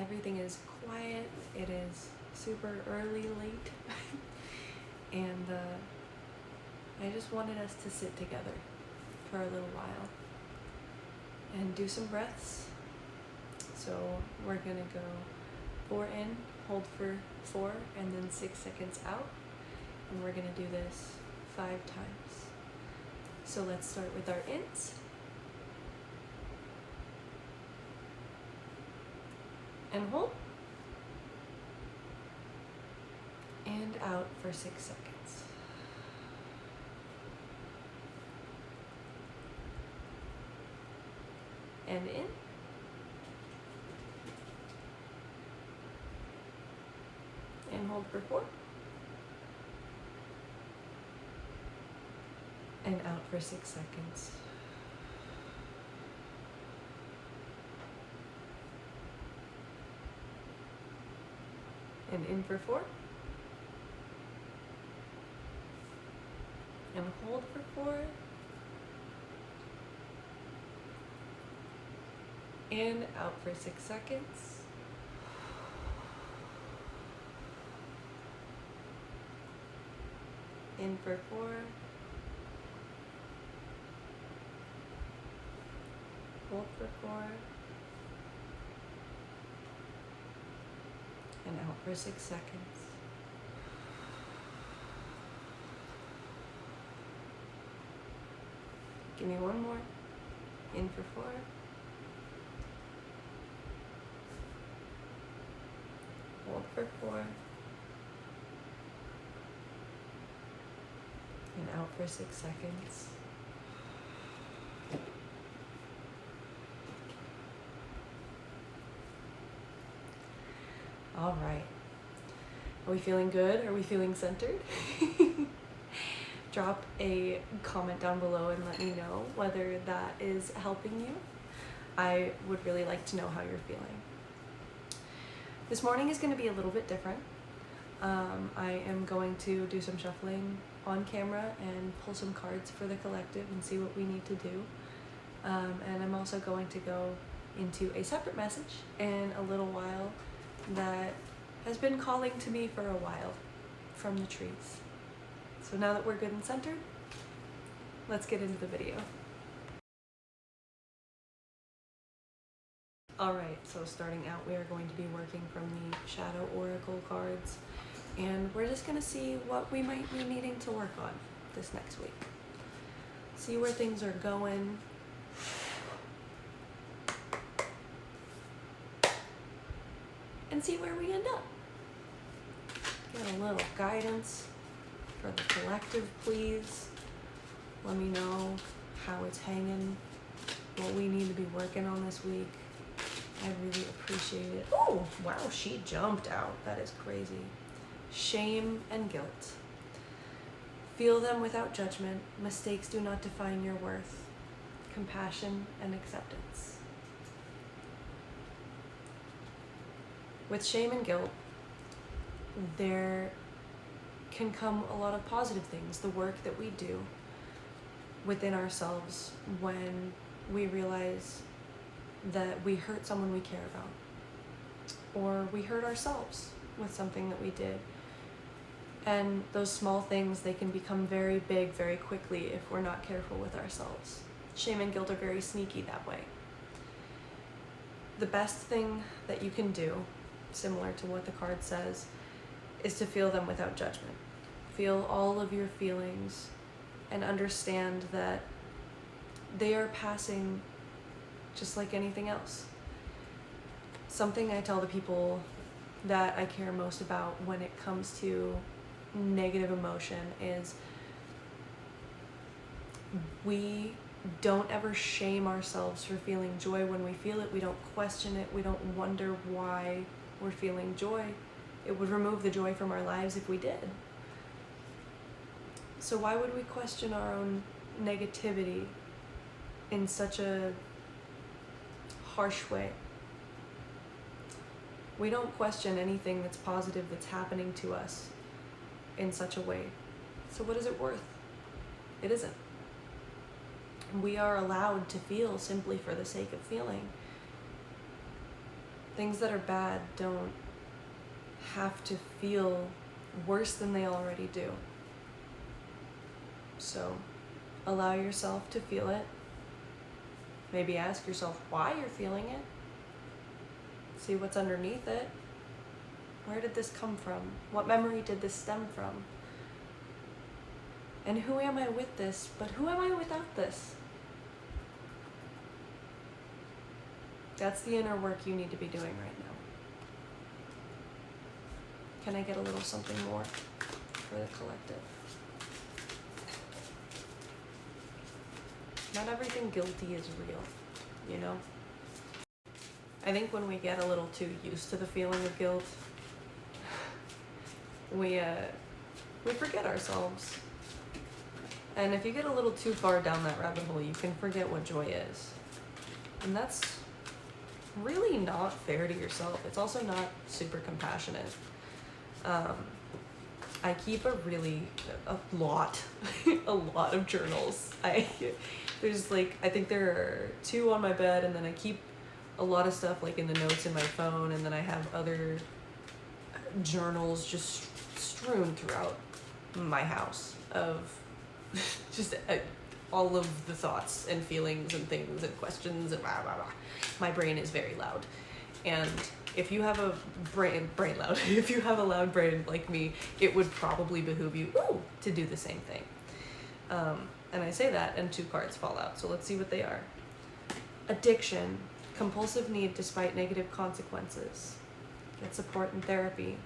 Everything is quiet. It is super early, late. And I just wanted us to sit together for a little while and do some breaths. So we're gonna go 4 in, hold for 4, and then 6 seconds out. And we're gonna do this 5 times. So let's start with our ins. And hold. And out for 6 seconds. And in. And hold for 4. And out for 6 seconds. And in for 4. And hold for 4. And out for 6 seconds. In for 4. Hold for 4. And out for 6 seconds. Give me one more. In for 4. Hold for 4. And out for 6 seconds. All right. Are we feeling good? Are we feeling centered? Drop a comment down below and let me know whether that is helping you. I would really like to know how you're feeling. This morning is going to be a little bit different. I am going to do some shuffling on camera and pull some cards for the collective and see what we need to do. And I'm also going to go into a separate message in a little while that has been calling to me for a while from the trees. So now that we're good and centered, let's get into the video. All right, so starting out, we are going to be working from the Shadow Oracle cards, and we're just gonna see what we might be needing to work on this next week. See where things are going. And see where we end up. Get a little guidance for the collective, please. Let me know how it's hanging, what we need to be working on this week. I really appreciate it. Oh, wow, she jumped out. That is crazy. Shame and guilt. Feel them without judgment. Mistakes do not define your worth. Compassion and acceptance. With shame and guilt, there can come a lot of positive things. The work that we do within ourselves when we realize that we hurt someone we care about, or we hurt ourselves with something that we did. And those small things, they can become very big very quickly if we're not careful with ourselves. Shame and guilt are very sneaky that way. The best thing that you can do, similar to what the card says, is to feel them without judgment. Feel all of your feelings and understand that they are passing just like anything else. Something I tell the people that I care most about when it comes to negative emotion is we don't ever shame ourselves for feeling joy when we feel it. We don't question it. We don't wonder why we're feeling joy. It would remove the joy from our lives if we did. So why would we question our own negativity in such a harsh way? We don't question anything that's positive that's happening to us in such a way. So what is it worth? It isn't. We are allowed to feel simply for the sake of feeling. Things that are bad don't have to feel worse than they already do. So allow yourself to feel it. Maybe ask yourself why you're feeling it. See what's underneath it. Where did this come from? What memory did this stem from? And who am I with this, but who am I without this? That's the inner work you need to be doing right now. Can I get a little something more for the collective? Not everything guilty is real, you know? I think when we get a little too used to the feeling of guilt, we forget ourselves. And if you get a little too far down that rabbit hole, you can forget what joy is. And that's really not fair to yourself. It's also not super compassionate. I keep a lot of journals. I think there are 2 on my bed, and then I keep a lot of stuff like in the notes in my phone, and then I have other journals just strewn throughout my house of just all of the thoughts and feelings and things and questions and blah, blah, blah. My brain is very loud. And if you have a brain loud, if you have a loud brain like me, it would probably behoove you to do the same thing. And I say that, and 2 cards fall out. So let's see what they are. Addiction, compulsive need despite negative consequences. Get support in therapy,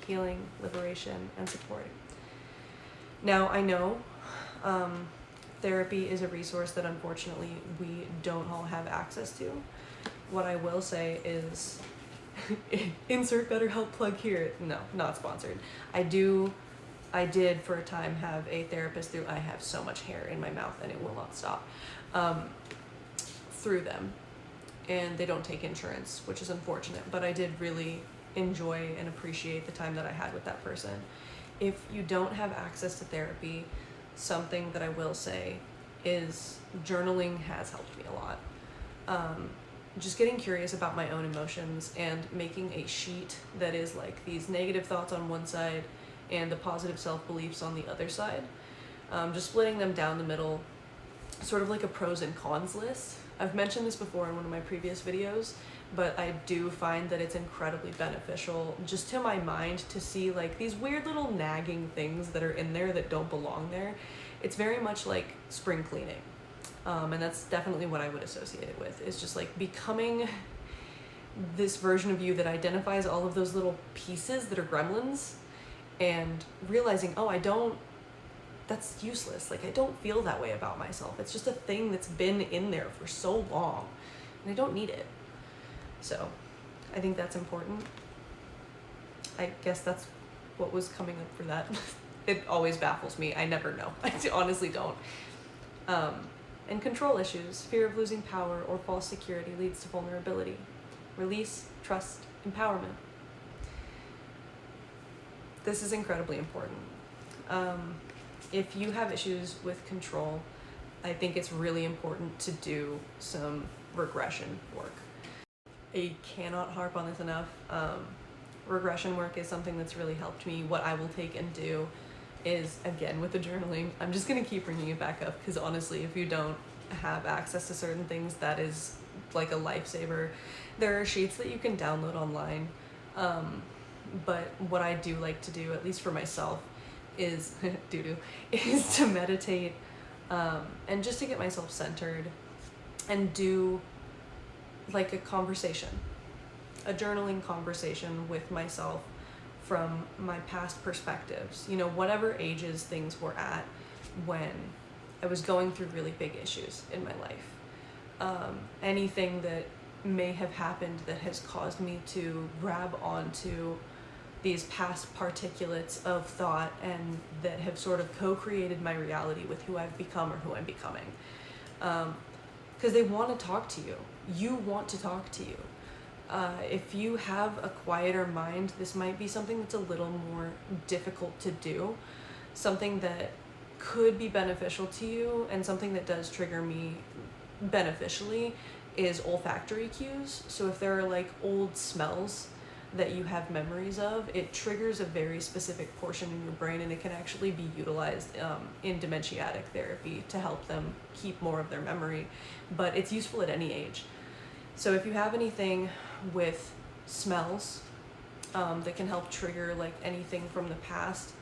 healing, liberation, and support. Now, I know therapy is a resource that unfortunately we don't all have access to. What I will say is, insert BetterHelp plug here. No, not sponsored. I did for a time have a therapist through, I have so much hair in my mouth and it will not stop, through them. And they don't take insurance, which is unfortunate, but I did really enjoy and appreciate the time that I had with that person. If you don't have access to therapy, something that I will say is journaling has helped me a lot. Just getting curious about my own emotions and making a sheet that is like these negative thoughts on one side and the positive self-beliefs on the other side. Just splitting them down the middle, sort of like a pros and cons list. I've mentioned this before in one of my previous videos, but I do find that it's incredibly beneficial just to my mind to see like these weird little nagging things that are in there that don't belong there. It's very much like spring cleaning. And that's definitely what I would associate it with, is just like becoming this version of you that identifies all of those little pieces that are gremlins and realizing, that's useless. Like, I don't feel that way about myself. It's just a thing that's been in there for so long and I don't need it. So I think that's important. I guess that's what was coming up for that. It always baffles me. I never know. I honestly don't. And control issues, fear of losing power or false security leads to vulnerability. Release, trust, empowerment. This is incredibly important. If you have issues with control, I think it's really important to do some regression work. I cannot harp on this enough. Regression work is something that's really helped me. What I will take and do is, again, with the journaling, I'm just going to keep bringing it back up because honestly, if you don't have access to certain things, that is like a lifesaver. There are sheets that you can download online, but what I do like to do, at least for myself, is is to meditate and just to get myself centered and do like a journaling conversation with myself from my past perspectives, whatever ages things were at when I was going through really big issues in my life. Anything that may have happened that has caused me to grab onto these past particulates of thought and that have sort of co-created my reality with who I've become or who I'm becoming. Because they want to talk to you. You want to talk to you. If you have a quieter mind, this might be something that's a little more difficult to do, something that could be beneficial to you, and something that does trigger me beneficially is olfactory cues. So if there are like old smells that you have memories of, it triggers a very specific portion in your brain, and it can actually be utilized in dementiatic therapy to help them keep more of their memory. But it's useful at any age. So if you have anything with smells that can help trigger like anything from the past,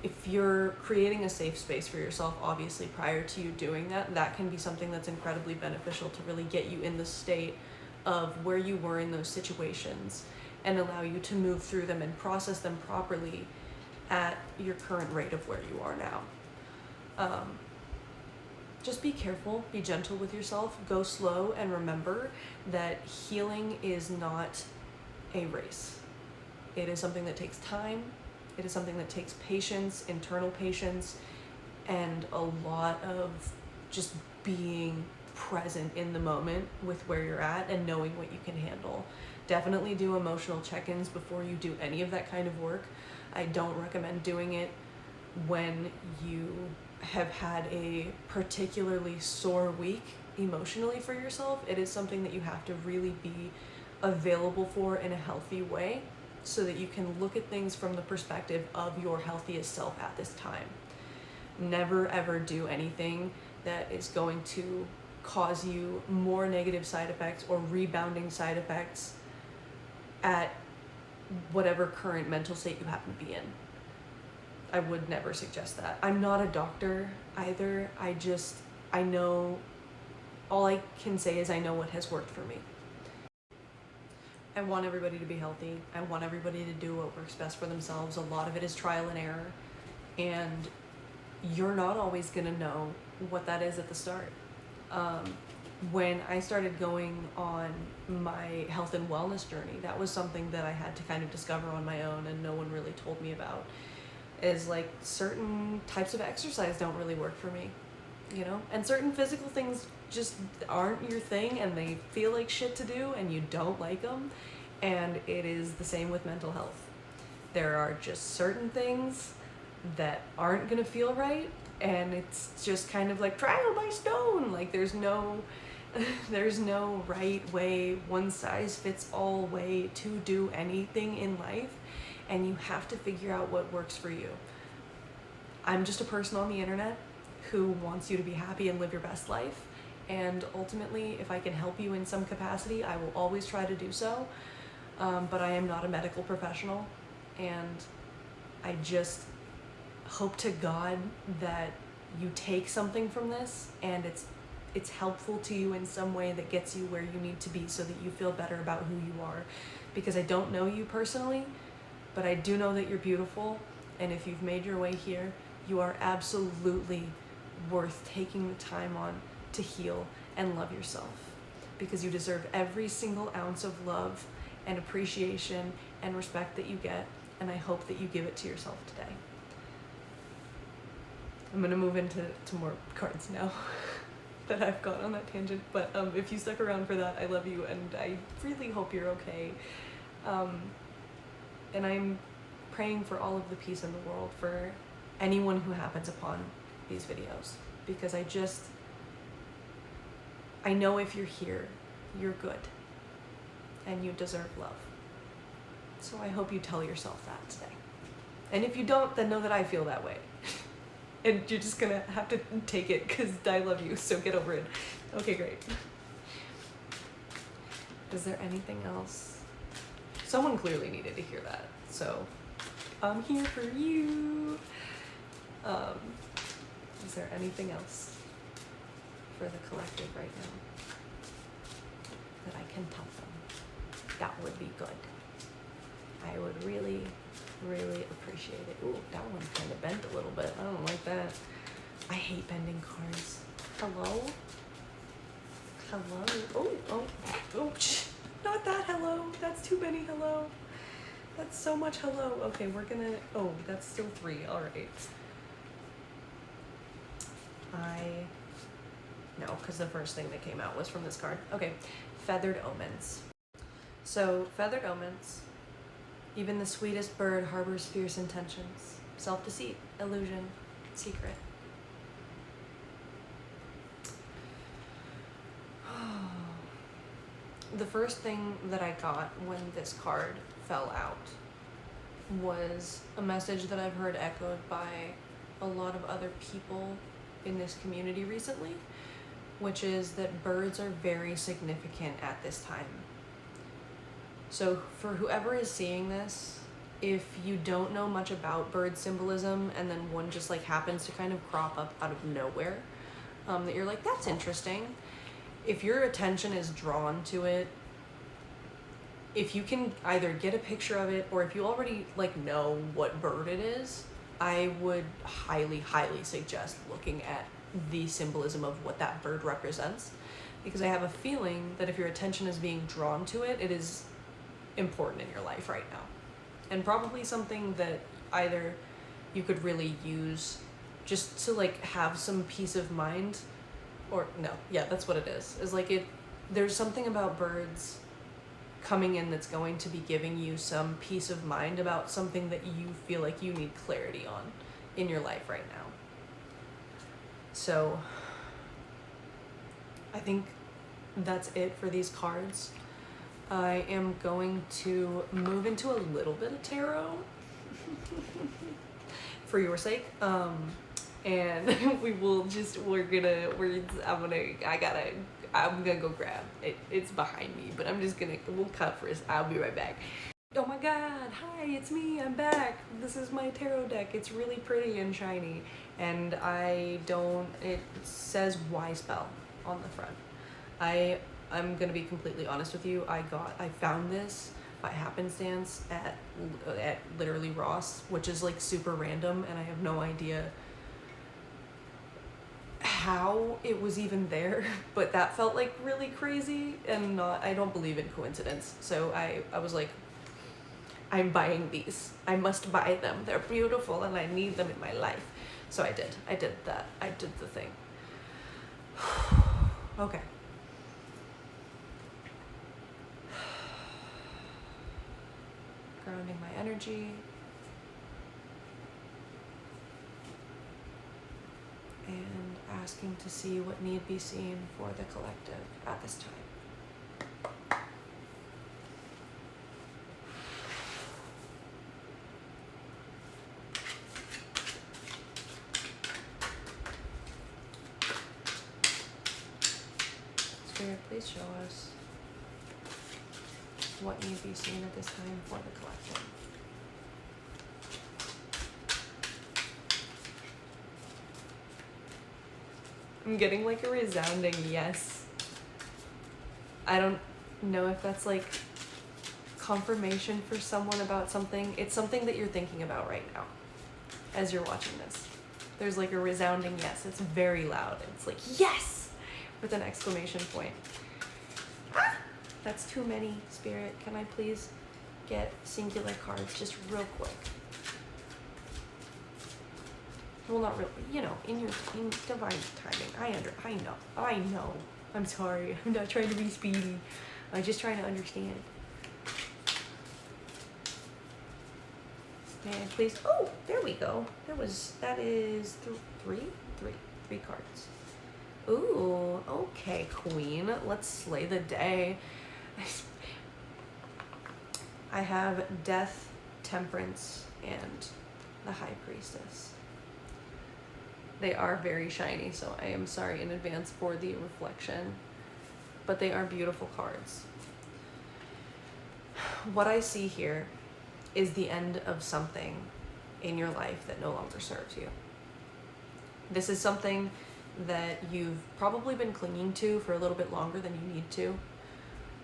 if you're creating a safe space for yourself, obviously prior to you doing that, that can be something that's incredibly beneficial to really get you in the state of where you were in those situations and allow you to move through them and process them properly at your current rate of where you are now. Just be careful, be gentle with yourself, go slow, and remember that healing is not a race. It is something that takes time. It is something that takes patience, internal patience, and a lot of just being present in the moment with where you're at and knowing what you can handle. Definitely do emotional check-ins before you do any of that kind of work. I don't recommend doing it when you have had a particularly sore week emotionally for yourself. It is something that you have to really be available for in a healthy way, so that you can look at things from the perspective of your healthiest self at this time. Never ever do anything that is going to cause you more negative side effects or rebounding side effects at whatever current mental state you happen to be in. I would never suggest that. I'm not a doctor either. I know, all I can say is I know what has worked for me. I want everybody to be healthy. I want everybody to do what works best for themselves. A lot of it is trial and error, and you're not always gonna know what that is at the start. When I started going on my health and wellness journey, that was something that I had to kind of discover on my own, and no one really told me about, is like certain types of exercise don't really work for me, you know? And certain physical things just aren't your thing, and they feel like shit to do, and you don't like them. And it is the same with mental health. There are just certain things that aren't gonna feel right, and it's just kind of like trial by stone. Like there's no right way, one size fits all way to do anything in life, and you have to figure out what works for you. I'm just a person on the internet who wants you to be happy and live your best life, and ultimately, if I can help you in some capacity, I will always try to do so. But I am not a medical professional, and I just hope to God that you take something from this and it's helpful to you in some way that gets you where you need to be, so that you feel better about who you are. Because I don't know you personally, but I do know that you're beautiful, and if you've made your way here, you are absolutely worth taking the time on to heal and love yourself, because you deserve every single ounce of love and appreciation and respect that you get, and I hope that you give it to yourself today. I'm gonna move into more cards now that I've gone on that tangent, but if you stuck around for that, I love you, and I really hope you're okay. And I'm praying for all of the peace in the world for anyone who happens upon these videos, because I know if you're here, you're good, and you deserve love. So I hope you tell yourself that today. And if you don't, then know that I feel that way. And you're just gonna have to take it, because I love you, so get over it. Okay, great. Is there anything else? Someone clearly needed to hear that, so I'm here for you. Is there anything else for the collective right now that I can tell them? That would be good. I would really, really appreciate it. Ooh, that one kind of bent a little bit. I don't like that. I hate bending cards. Hello? Hello? Oh, not that hello. That's too many hello. That's so much hello. Okay, we're gonna, oh, that's still 3, all right. No, because the first thing that came out was from this card. Okay, feathered omens. So, feathered omens. Even the sweetest bird harbors fierce intentions. Self-deceit, illusion, secret. the first thing that I got when this card fell out was a message that I've heard echoed by a lot of other people in this community recently, which is that birds are very significant at this time. So for whoever is seeing this, if you don't know much about bird symbolism and then one just like happens to kind of crop up out of nowhere, that you're like, that's interesting. If your attention is drawn to it, if you can either get a picture of it or if you already like know what bird it is, I would highly, highly suggest looking at the symbolism of what that bird represents, because I have a feeling that if your attention is being drawn to it, it is important in your life right now. And probably something that either you could really use just to like have some peace of mind, or no, yeah, that's what it is like there's something about birds coming in that's going to be giving you some peace of mind about something that you feel like you need clarity on in your life right now. So I think that's it for these cards. I am going to move into a little bit of tarot for your sake. And I'm gonna go grab it. It's behind me, but we'll cut first. I'll be right back. Oh my god, hi, it's me, I'm back. This is my tarot deck. It's really pretty and shiny. And it says Y spell on the front. I'm gonna be completely honest with you. I found this by happenstance at literally Ross, which is like super random, and I have no idea how it was even there, but that felt like really crazy, and I don't believe in coincidence. So I was like, I'm buying these. I must buy them. They're beautiful and I need them in my life. So I did that. I did the thing. Okay. Grounding my energy. And asking to see what need be seen for the collective at this time. Spirit, please show us what need be seen at this time for the collective. I'm getting like a resounding yes. I don't know if that's like confirmation for someone about something. It's something that you're thinking about right now as you're watching this. There's like a resounding yes. It's very loud. It's like yes with an exclamation point. Ah! That's too many, Spirit. Can I please get singular cards just real quick? Well, not really, in divine timing. I know. I'm sorry. I'm not trying to be speedy. I'm just trying to understand. And please, oh, there we go. That is three cards. Ooh, okay, Queen. Let's slay the day. I have Death, Temperance, and the High Priestess. They are very shiny, so I am sorry in advance for the reflection, but they are beautiful cards. What I see here is the end of something in your life that no longer serves you. This is something that you've probably been clinging to for a little bit longer than you need to.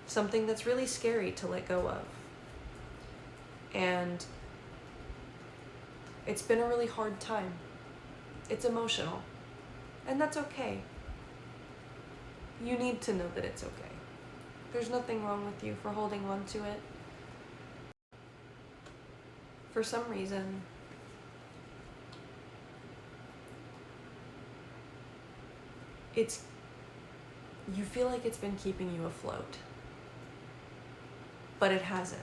Something that's really scary to let go of. And it's been a really hard time. It's emotional, and that's okay. You need to know that it's okay. There's nothing wrong with you for holding on to it. For some reason, you feel like it's been keeping you afloat, but it hasn't.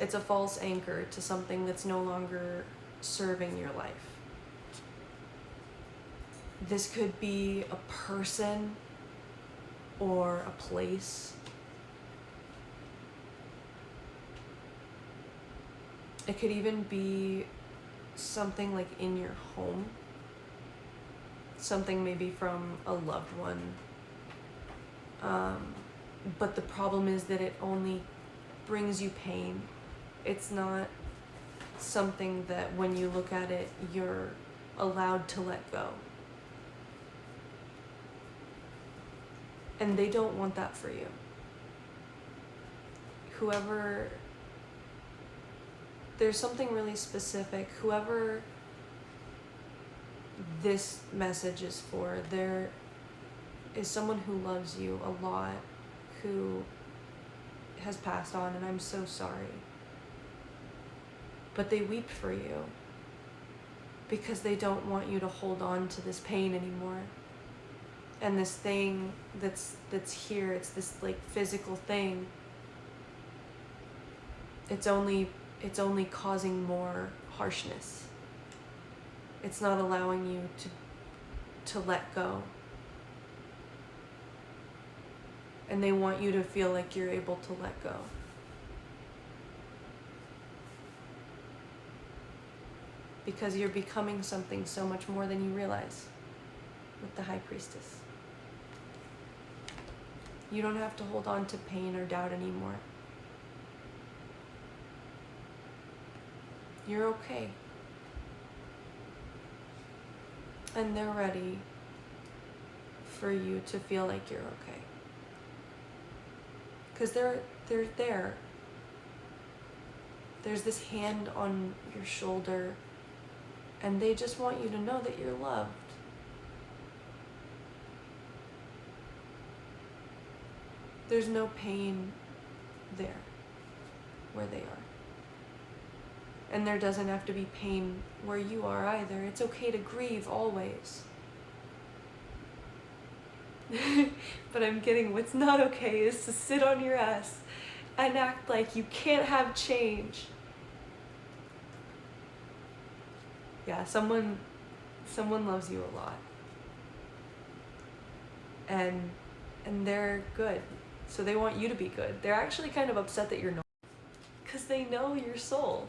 It's a false anchor to something that's no longer serving your life. This could be a person or a place. It could even be something like in your home, something maybe from a loved one. But the problem is that it only brings you pain. It's not something that when you look at it, you're allowed to let go. And they don't want that for you. Whoever, there's something really specific. Whoever this message is for, there is someone who loves you a lot, who has passed on, and I'm so sorry. But they weep for you because they don't want you to hold on to this pain anymore. And this thing that's here, it's this like physical thing. It's only causing more harshness. It's not allowing you to let go. And they want you to feel like you're able to let go. Because you're becoming something so much more than you realize with the High Priestess. You don't have to hold on to pain or doubt anymore. You're okay. And they're ready for you to feel like you're okay. Because they're there. There's this hand on your shoulder, and they just want you to know that you're loved. There's no pain there where they are. And there doesn't have to be pain where you are either. It's okay to grieve always. But I'm kidding. What's not okay is to sit on your ass and act like you can't have change. Yeah, someone loves you a lot. And they're good. So they want you to be good. They're actually kind of upset that you're not. Because they know your soul.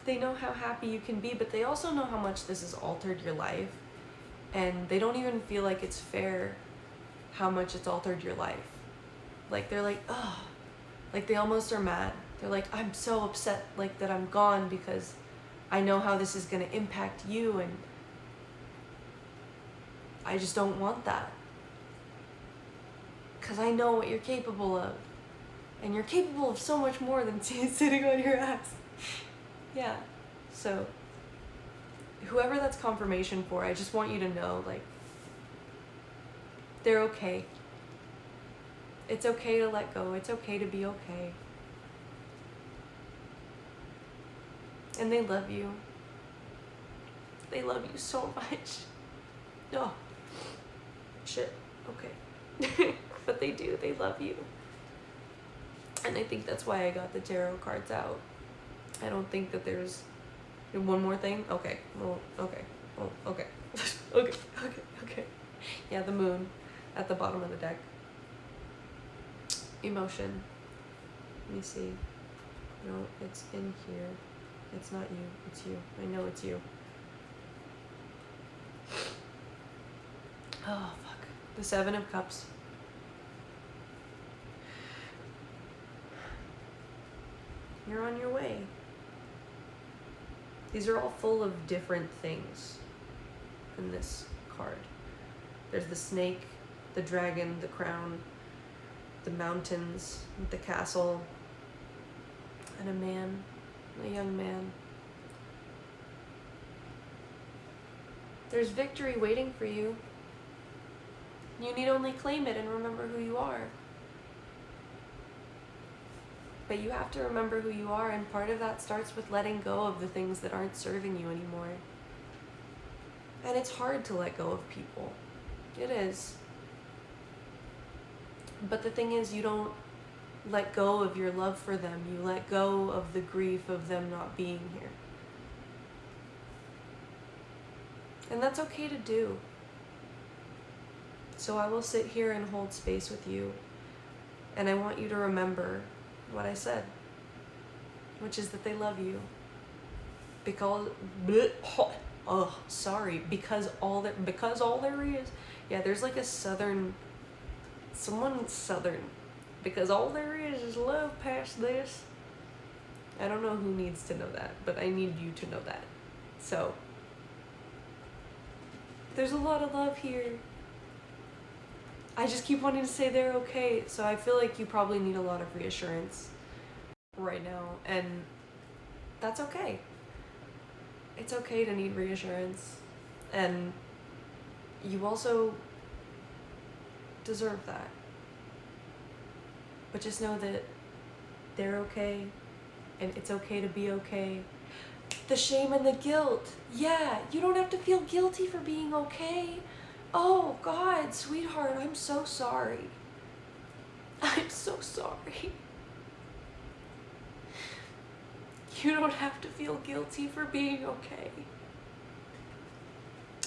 They know how happy you can be, but they also know how much this has altered your life. And they don't even feel like it's fair how much it's altered your life. Like, they're like, oh, like they almost are mad. They're like, I'm so upset like that I'm gone because I know how this is going to impact you, and I just don't want that. Because I know what you're capable of. And you're capable of so much more than sitting on your ass. Yeah. So, whoever that's confirmation for, I just want you to know, like, they're okay. It's okay to let go. It's okay to be okay. And they love you. They love you so much. Oh, shit. Okay. But they do. They love you. And I think that's why I got the tarot cards out. I don't think that there's one more thing. Okay. Well, okay. Oh, okay. Okay. Yeah, the moon at the bottom of the deck. Emotion. Let me see. No, it's in here. It's not you. It's you. I know it's you. Oh, fuck. The Seven of Cups. You're on your way. These are all full of different things in this card. There's the snake, the dragon, the crown, the mountains, the castle, and a man, a young man. There's victory waiting for you. You need only claim it and remember who you are. But you have to remember who you are, and part of that starts with letting go of the things that aren't serving you anymore. And it's hard to let go of people. It is. But the thing is, you don't let go of your love for them. You let go of the grief of them not being here. And that's okay to do. So I will sit here and hold space with you, and I want you to remember what I said, which is that they love you. Because because all there is. Yeah, there's like a southern, someone southern. Because all there is love past this. I don't know who needs to know that, but I need you to know that. So, there's a lot of love here. I just keep wanting to say they're okay, so I feel like you probably need a lot of reassurance right now, and that's okay. It's okay to need reassurance, and you also deserve that. But just know that they're okay, and it's okay to be okay. The shame and the guilt. Yeah, you don't have to feel guilty for being okay. Oh, God, sweetheart, I'm so sorry. I'm so sorry. You don't have to feel guilty for being okay.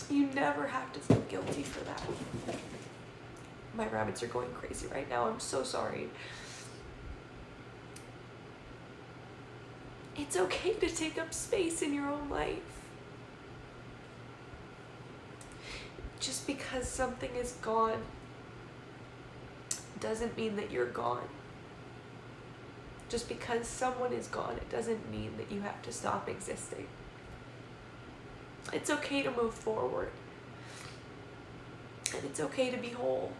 You never have to feel guilty for that. My rabbits are going crazy right now. I'm so sorry. It's okay to take up space in your own life. Just because something is gone doesn't mean that you're gone. Just because someone is gone, it doesn't mean that you have to stop existing. It's okay to move forward. And it's okay to be whole.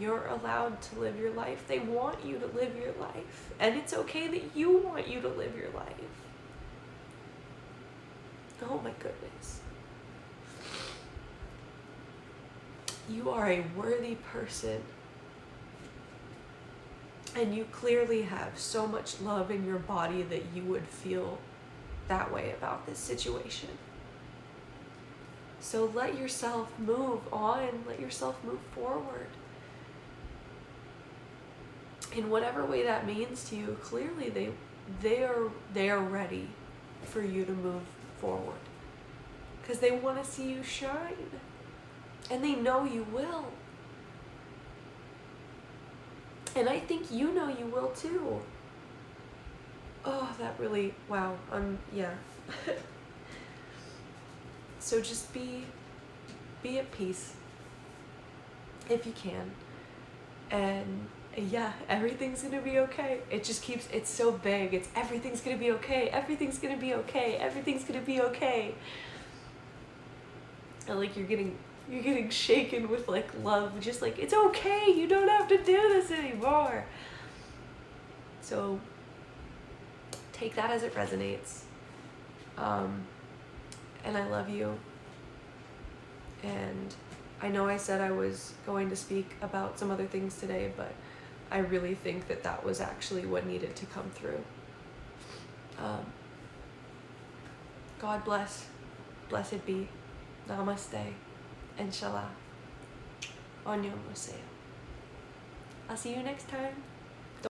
You're allowed to live your life. They want you to live your life. And it's okay that you want you to live your life. Oh my goodness. You are a worthy person. And you clearly have so much love in your body that you would feel that way about this situation. So let yourself move on. Let yourself move forward. In whatever way that means to you, clearly they are ready for you to move forward. Because they want to see you shine. And they know you will. And I think you know you will too. Oh, that really, wow, yeah. So just be at peace, if you can. And yeah, everything's gonna be okay. It just keeps, it's so big. It's everything's gonna be okay. Everything's gonna be okay. Everything's gonna be okay. And like you're getting shaken with like love, just like, it's okay, you don't have to do this anymore. So take that as it resonates. And I love you. And I know I said I was going to speak about some other things today, but I really think that that was actually what needed to come through. God bless. Blessed be. Namaste. Inshallah. Onnyeonghaseyo. I'll see you next time.